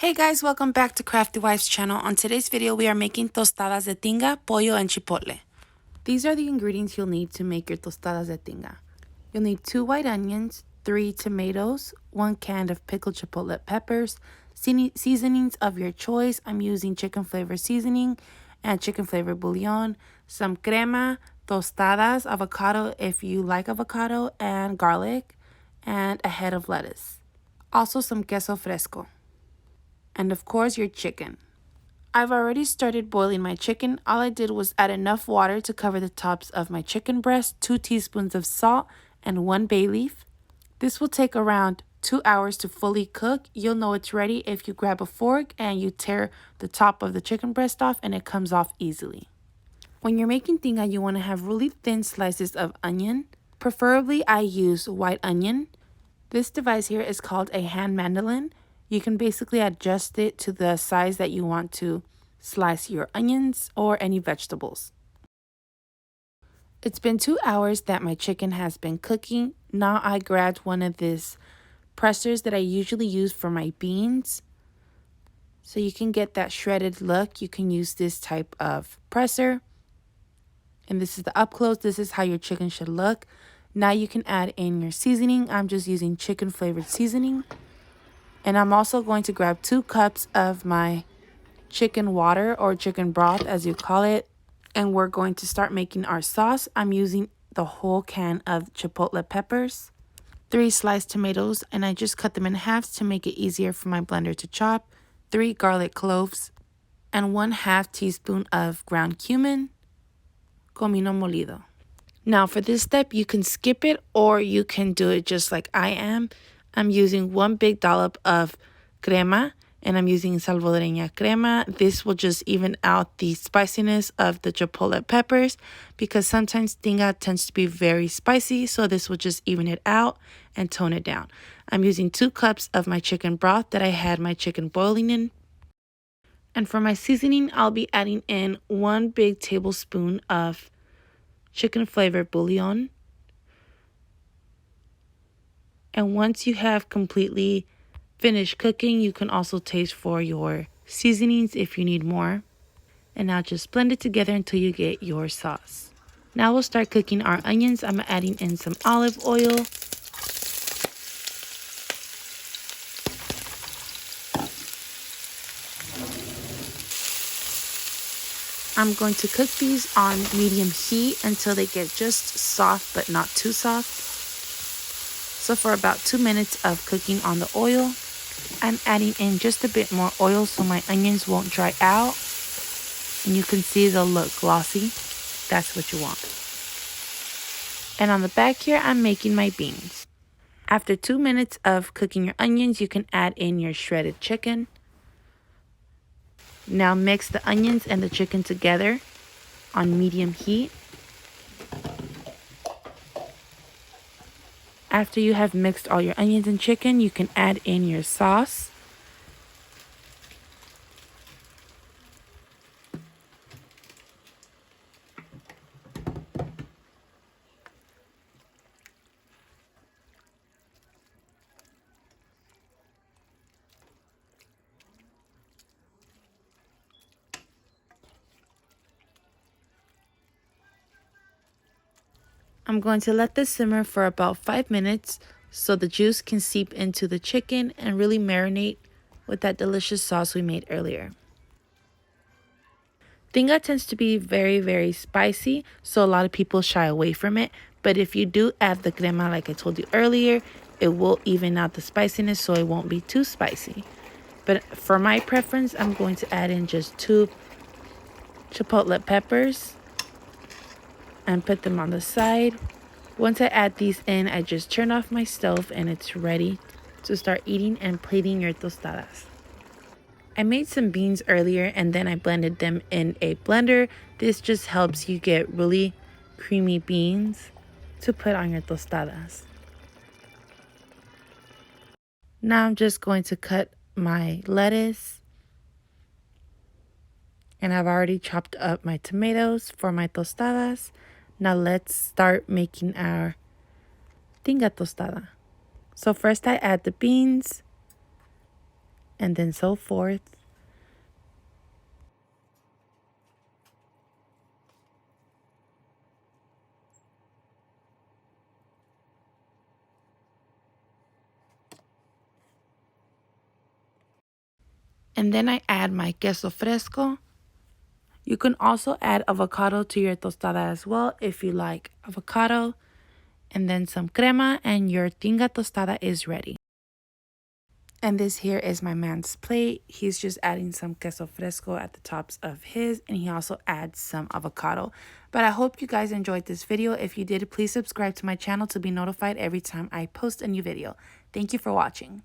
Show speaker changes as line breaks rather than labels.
Hey guys, welcome back to Crafty Wife's channel. On today's video, we are making tostadas de tinga, pollo, and chipotle. These are the ingredients you'll need to make your tostadas de tinga. You'll need 2 white onions, 3 tomatoes, 1 can of pickled chipotle peppers, seasonings of your choice. I'm using chicken flavor seasoning and chicken flavor bouillon, some crema, tostadas, avocado if you like avocado, and garlic, and a head of lettuce. Also some queso fresco. And of course your chicken. I've already started boiling my chicken. All I did was add enough water to cover the tops of my chicken breast, 2 teaspoons of salt, and 1 bay leaf. This will take around 2 hours to fully cook. You'll know it's ready if you grab a fork and you tear the top of the chicken breast off and it comes off easily. When you're making tinga, you want to have really thin slices of onion. Preferably I use white onion. This device here is called a hand mandolin. You can basically adjust it to the size that you want to slice your onions or any vegetables. It's been 2 hours that my chicken has been cooking. Now I grabbed one of these pressers that I usually use for my beans. So you can get that shredded look. You can use this type of presser. And this is the up close. This is how your chicken should look. Now you can add in your seasoning. I'm just using chicken flavored seasoning. And I'm also going to grab 2 cups of my chicken water or chicken broth as you call it. And we're going to start making our sauce. I'm using the whole can of chipotle peppers, 3 sliced tomatoes, and I just cut them in halves to make it easier for my blender to chop, 3 garlic cloves, and 1/2 teaspoon of ground cumin, comino molido. Now for this step, you can skip it or you can do it just like I am. I'm using 1 big dollop of crema, and I'm using salvadoreña crema. This will just even out the spiciness of the chipotle peppers because sometimes tinga tends to be very spicy, so this will just even it out and tone it down. I'm using 2 cups of my chicken broth that I had my chicken boiling in. And for my seasoning, I'll be adding in 1 big tablespoon of chicken flavored bouillon. And once you have completely finished cooking, you can also taste for your seasonings if you need more. And now just blend it together until you get your sauce. Now we'll start cooking our onions. I'm adding in some olive oil. I'm going to cook these on medium heat until they get just soft but not too soft. So for about 2 minutes of cooking on the oil, I'm adding in just a bit more oil so my onions won't dry out. And you can see they'll look glossy. That's what you want. And on the back here, I'm making my beans. After 2 minutes of cooking your onions, you can add in your shredded chicken. Now mix the onions and the chicken together on medium heat. After you have mixed all your onions and chicken, you can add in your sauce. I'm going to let this simmer for about 5 minutes so the juice can seep into the chicken and really marinate with that delicious sauce we made earlier. Tinga tends to be very, very spicy, so a lot of people shy away from it. But if you do add the crema like I told you earlier, it will even out the spiciness so it won't be too spicy. But for my preference, I'm going to add in just 2 chipotle peppers and put them on the side. Once I add these in, I just turn off my stove and it's ready to start eating and plating your tostadas. I made some beans earlier and then I blended them in a blender. This just helps you get really creamy beans to put on your tostadas. Now I'm just going to cut my lettuce. And I've already chopped up my tomatoes for my tostadas. Now let's start making our tinga tostada. So first I add the beans and then so forth. And then I add my queso fresco. You can also add avocado to your tostada as well if you like avocado. And then some crema and your tinga tostada is ready. And this here is my man's plate. He's just adding some queso fresco at the tops of his, and he also adds some avocado. But I hope you guys enjoyed this video. If you did, please subscribe to my channel to be notified every time I post a new video. Thank you for watching.